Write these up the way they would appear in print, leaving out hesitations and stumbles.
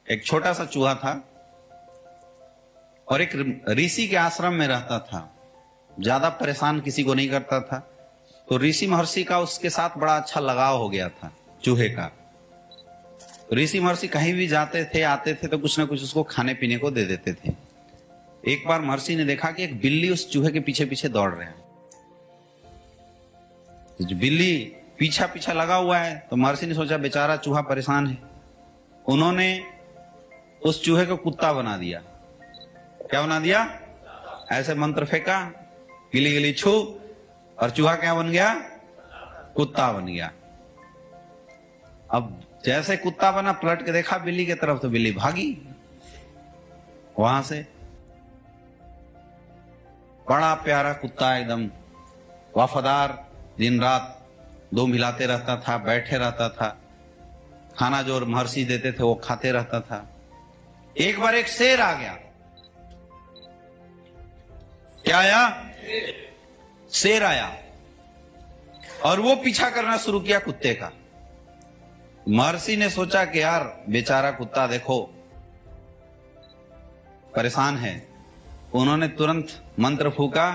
एक छोटा सा चूहा था और एक ऋषि के आश्रम में रहता था। ज्यादा परेशान किसी को नहीं करता था। तो ऋषि महर्षि का उसके साथ बड़ा अच्छा लगाव हो गया था चूहे का। तो ऋषि महर्षि कहीं भी जाते थे आते थे तो कुछ ना कुछ उसको खाने पीने को दे देते थे। एक बार महर्षि ने देखा कि एक बिल्ली उस चूहे के पीछे पीछे दौड़ रहा है। तो बिल्ली पीछा पीछा लगा हुआ है तो महर्षि ने सोचा बेचारा चूहा परेशान है। उन्होंने उस चूहे को कुत्ता बना दिया। क्या बना दिया? ऐसे मंत्र फेंका, गिली गिली छू, और चूहा क्या बन गया? कुत्ता बन गया। अब जैसे कुत्ता बना, पलट के देखा बिल्ली की तरफ तो बिल्ली भागी वहां से। बड़ा प्यारा कुत्ता, एकदम वफादार, दिन रात दो मिलाते रहता था, बैठे रहता था, खाना जो महर्षि देते थे वो खाते रहता था। एक बार एक शेर आ गया। क्या आया? शेर आया और वो पीछा करना शुरू किया कुत्ते का। महर्षि ने सोचा कि यार बेचारा कुत्ता देखो परेशान है। उन्होंने तुरंत मंत्र फूका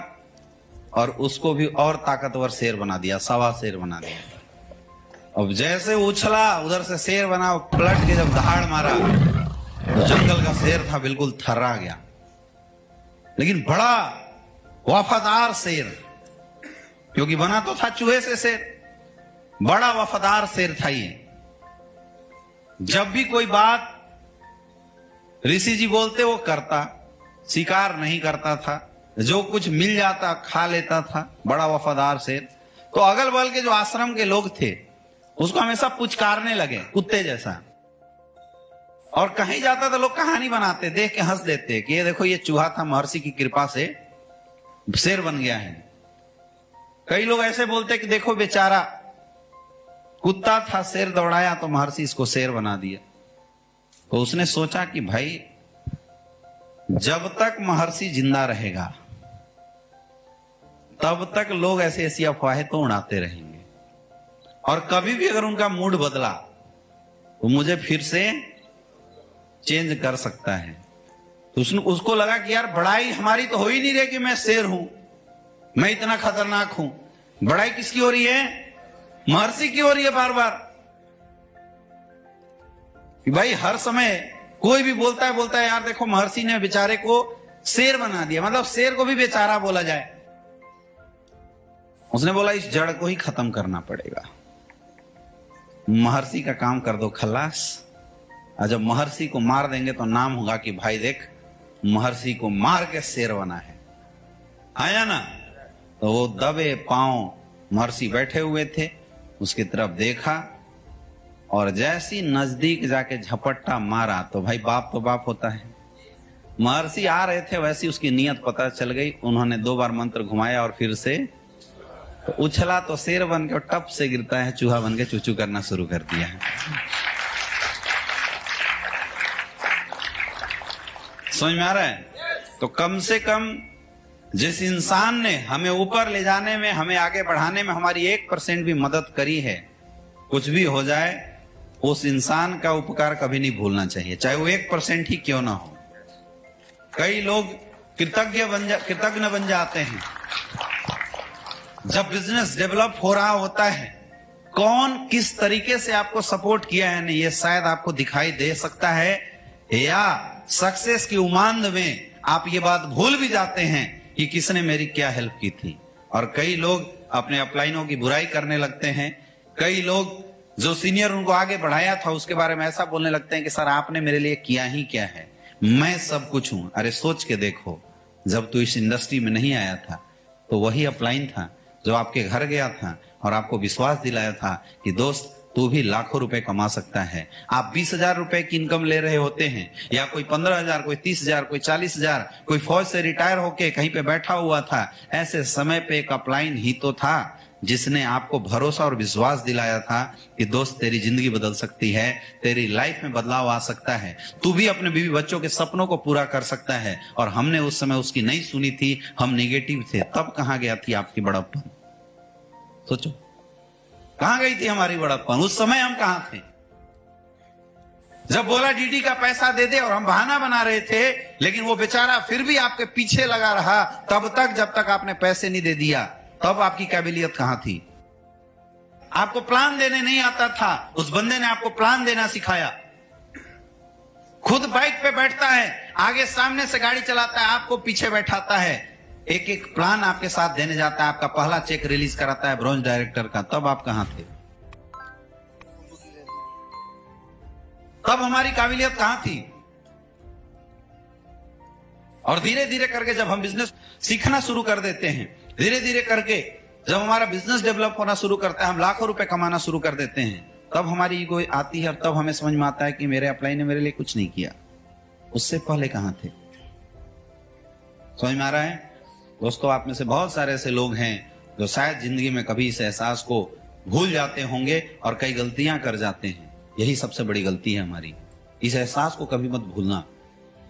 और उसको भी और ताकतवर शेर बना दिया, सवा शेर बना दिया। अब जैसे उछला उधर से शेर बना, पलट के जब दहाड़ मारा तो जंगल का शेर था, बिल्कुल थर्रा गया। लेकिन बड़ा वफादार शेर, क्योंकि बना तो था चूहे से शेर, बड़ा वफादार शेर था ये। जब भी कोई बात ऋषि जी बोलते वो करता, शिकार नहीं करता था, जो कुछ मिल जाता खा लेता था, बड़ा वफादार शेर। तो अगल बगल के जो आश्रम के लोग थे उसको हमेशा पुचकारने लगे कुत्ते जैसा। और कहीं जाता तो लोग कहानी बनाते, देख के हंस देते कि ये देखो ये चूहा था, महर्षि की कृपा से शेर बन गया है। कई लोग ऐसे बोलते कि देखो बेचारा कुत्ता था, शेर दौड़ाया तो महर्षि इसको शेर बना दिया। तो उसने सोचा कि भाई जब तक महर्षि जिंदा रहेगा तब तक लोग ऐसी ऐसी अफवाहें तो उड़ाते रहेंगे, और कभी भी अगर उनका मूड बदला तो मुझे फिर से चेंज कर सकता है। तो उसको लगा कि यार बड़ाई हमारी तो हो ही नहीं रही कि मैं शेर हूं, मैं इतना खतरनाक हूं। बड़ाई किसकी हो रही है? महर्षि की हो रही है बार बार। कि भाई हर समय कोई भी बोलता है यार देखो महर्षि ने बेचारे को शेर बना दिया, मतलब शेर को भी बेचारा बोला जाए। उसने बोला इस जड़ को ही खत्म करना पड़ेगा, महर्षि का काम कर दो खल्लास। और जब महर्षि को मार देंगे तो नाम होगा कि भाई देख महर्षि को मार के शेर बना है। आया ना? तो वो दबे पांव महर्षि बैठे हुए थे, उसकी तरफ देखा और जैसी नजदीक जाके झपट्टा मारा तो भाई बाप तो बाप होता है। महर्षि आ रहे थे, वैसी उसकी नीयत पता चल गई। उन्होंने 2 बार मंत्र घुमाया और फिर से तो उछला तो शेर बन के टप से गिरता है, चूहा बन के चूचू करना शुरू कर दिया है। समझ में आ रहा है? तो कम से कम जिस इंसान ने हमें ऊपर ले जाने में, हमें आगे बढ़ाने में हमारी 1% भी मदद करी है, कुछ भी हो जाए उस इंसान का उपकार कभी नहीं भूलना चाहिए, चाहे वो 1% ही क्यों ना हो। कई लोग कृतज्ञ बन जाते हैं। जब बिजनेस डेवलप हो रहा होता है, कौन किस तरीके से आपको सपोर्ट किया है नहीं, ये शायद आपको दिखाई दे सकता है, या सक्सेस की उमांद में आप ये बात भूल भी जाते हैं कि किसने मेरी क्या हेल्प की थी। और कई लोग अपने अपलाइनों की बुराई करने लगते हैं। कई लोग जो सीनियर उनको आगे बढ़ाया था उसके बारे में ऐसा बोलने लगते हैं कि सर आपने मेरे लिए किया ही क्या है, मैं सब कुछ हूं। अरे सोच के देखो, जब तू इस इंडस्ट्री में नहीं आया था तो वही अपलाइन था जो आपके घर गया था और आपको विश्वास दिलाया था कि दोस्त तू भी लाखों रुपए कमा सकता है। आप 20,000 रुपए की इनकम ले रहे होते हैं, या कोई 15,000, कोई 30,000, कोई 40,000, कोई फौज से रिटायर होके कहीं पे बैठा हुआ था। ऐसे समय पे एक अपलाइन ही तो था जिसने आपको भरोसा और विश्वास दिलाया था कि दोस्त तेरी जिंदगी बदल सकती है, तेरी लाइफ में बदलाव आ सकता है, तू भी अपने बीवी बच्चों के सपनों को पूरा कर सकता है। और हमने उस समय उसकी नहीं सुनी थी, हम नेगेटिव थे। तब कहां गया थी आपकी बड़प्पन? सोचो कहां गई थी हमारी बड़प्पन? उस समय हम कहां थे? जब बोला डीडी का पैसा दे दे और हम बहाना बना रहे थे, लेकिन वो बेचारा फिर भी आपके पीछे लगा रहा तब तक जब तक आपने पैसे नहीं दे दिया। तब आपकी काबिलियत कहां थी? आपको प्लान देने नहीं आता था, उस बंदे ने आपको प्लान देना सिखाया। खुद बाइक पे बैठता है, आगे सामने से गाड़ी चलाता है, आपको पीछे बैठाता है, एक एक प्लान आपके साथ देने जाता है, आपका पहला चेक रिलीज कराता है ब्रॉन्ज डायरेक्टर का। तब आप कहां थे? तब हमारी काबिलियत कहां थी? और धीरे धीरे करके जब हम बिजनेस सीखना शुरू कर देते हैं, धीरे धीरे करके जब हमारा बिजनेस डेवलप होना शुरू करता है, हम लाखों रुपए कमाना शुरू कर देते हैं, तब हमारी ईगो आती है और तब हमें समझ में आता है कि मेरे अपलाइन ने मेरे लिए कुछ नहीं किया। उससे पहले कहां थे? समझ में आ रहा है दोस्तों? आप में से बहुत सारे ऐसे लोग हैं जो शायद जिंदगी में कभी इस एहसास को भूल जाते होंगे और कई गलतियां कर जाते हैं। यही सबसे बड़ी गलती है हमारी। इस एहसास को कभी मत भूलना,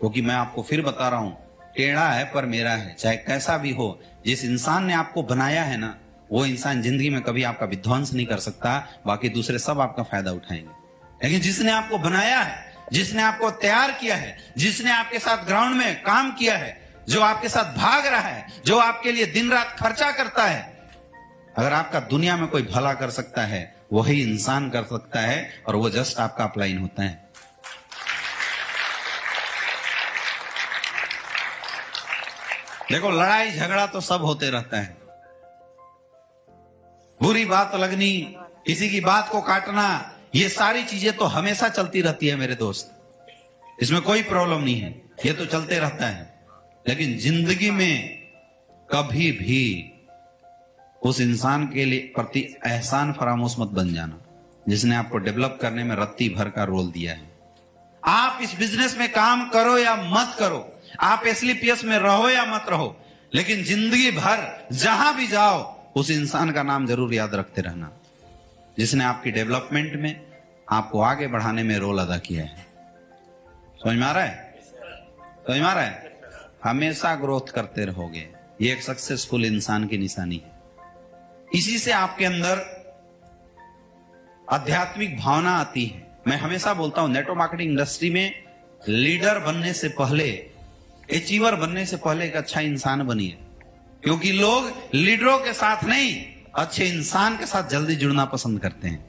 क्योंकि मैं आपको फिर बता रहा हूं, टेढ़ा है पर मेरा है। चाहे कैसा भी हो, जिस इंसान ने आपको बनाया है ना, वो इंसान जिंदगी में कभी आपका विध्वंस नहीं कर सकता, बाकी दूसरे सब आपका फायदा उठाएंगे। लेकिन जिसने आपको बनाया है, जिसने आपको तैयार किया है, जिसने आपके साथ ग्राउंड में काम किया है, जो आपके साथ भाग रहा है, जो आपके लिए दिन रात खर्चा करता है, अगर आपका दुनिया में कोई भला कर सकता है, वही इंसान कर सकता है, और वो जस्ट आपका अपलाइन होता है। देखो, लड़ाई झगड़ा तो सब होते रहता है, बुरी बात लगनी, किसी की बात को काटना, ये सारी चीजें तो हमेशा चलती रहती है मेरे दोस्त। इसमें कोई प्रॉब्लम नहीं है, ये तो चलते रहता है। लेकिन जिंदगी में कभी भी उस इंसान के लिए प्रति एहसान फरामोश मत बन जाना जिसने आपको डेवलप करने में रत्ती भर का रोल दिया है। आप इस बिजनेस में काम करो या मत करो, आप एसलीपीएस में रहो या मत रहो, लेकिन जिंदगी भर जहां भी जाओ उस इंसान का नाम जरूर याद रखते रहना, जिसने आपकी डेवलपमेंट में, आपको आगे बढ़ाने में रोल अदा किया है। समझ में आ रहा है? समझ में आ रहा है? हमेशा ग्रोथ करते रहोगे, ये एक सक्सेसफुल इंसान की निशानी है। इसी से आपके अंदर आध्यात्मिक भावना आती है। मैं हमेशा बोलता हूं, नेटवर्क मार्केटिंग इंडस्ट्री में लीडर बनने से पहले, अचीवर बनने से पहले एक अच्छा इंसान बनिए, क्योंकि लोग लीडरों के साथ नहीं, अच्छे इंसान के साथ जल्दी जुड़ना पसंद करते हैं।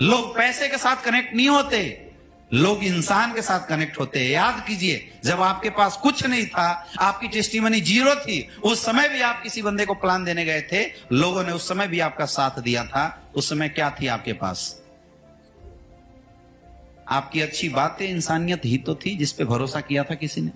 लोग पैसे के साथ कनेक्ट नहीं होते, लोग इंसान के साथ कनेक्ट होते हैं। याद कीजिए, जब आपके पास कुछ नहीं था, आपकी टेस्टिमनी जीरो थी, उस समय भी आप किसी बंदे को प्लान देने गए थे, लोगों ने उस समय भी आपका साथ दिया था। उस समय क्या थी आपके पास? आपकी अच्छी बातें, इंसानियत ही तो थी, जिस पे भरोसा किया था किसी ने।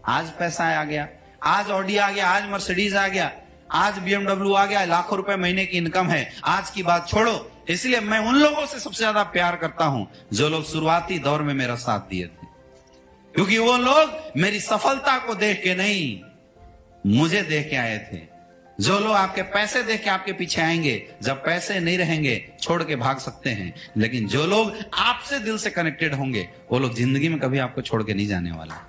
आज पैसा आ गया, आज ऑडी आ गया, आज मर्सिडीज आ गया, आज बीएमडब्ल्यू आ गया, लाखों रुपए महीने की इनकम है, आज की बात छोड़ो। इसलिए मैं उन लोगों से सबसे ज्यादा प्यार करता हूं जो लोग शुरुआती दौर में मेरा साथ दिए थे, क्योंकि वो लोग मेरी सफलता को देख के नहीं, मुझे देख के आए थे। जो लोग आपके पैसे देख के आपके पीछे आएंगे, जब पैसे नहीं रहेंगे छोड़ के भाग सकते हैं, लेकिन जो लोग आपसे दिल से कनेक्टेड होंगे, वो लोग जिंदगी में कभी आपको छोड़ के नहीं जाने वाला।